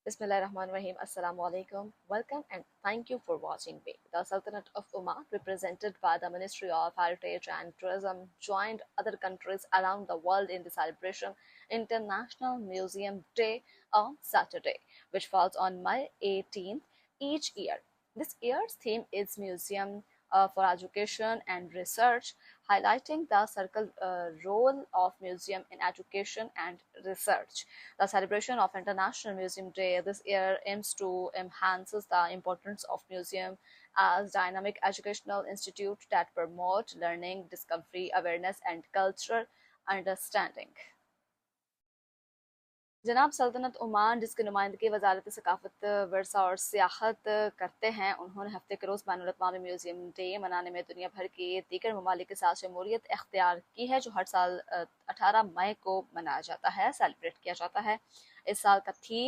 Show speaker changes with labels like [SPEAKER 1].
[SPEAKER 1] Bismillahirrahmanirrahim. Assalamu alaikum. Welcome and thank you for watching me. The Sultanate of Oman, represented by the Ministry of Heritage and Tourism, joined other countries around the world in the celebration International Museum Day on Saturday, which falls on May 18th each year. This year's theme is Museum for Education and Research, highlighting the circle role of museum in education and research. The celebration of International Museum Day this year aims to enhance the importance of museum as dynamic educational institute that promote learning, discovery, awareness, and cultural understanding. जनाब सल्तनत Oman जिसकी नुमाइंदगी वजारत सकाफत वर्सा और सियाहत करते हैं, उन्होंने हफ्ते के रोज़ बैनुल अक़वामी म्यूज़ियम डे मनाने में दुनिया भर के दीगर ममालिक के साथ शमूलियत इख्तियार की है, जो हर साल 18 मई को मनाया जाता है, सेलिब्रेट किया जाता है। इस साल का थीम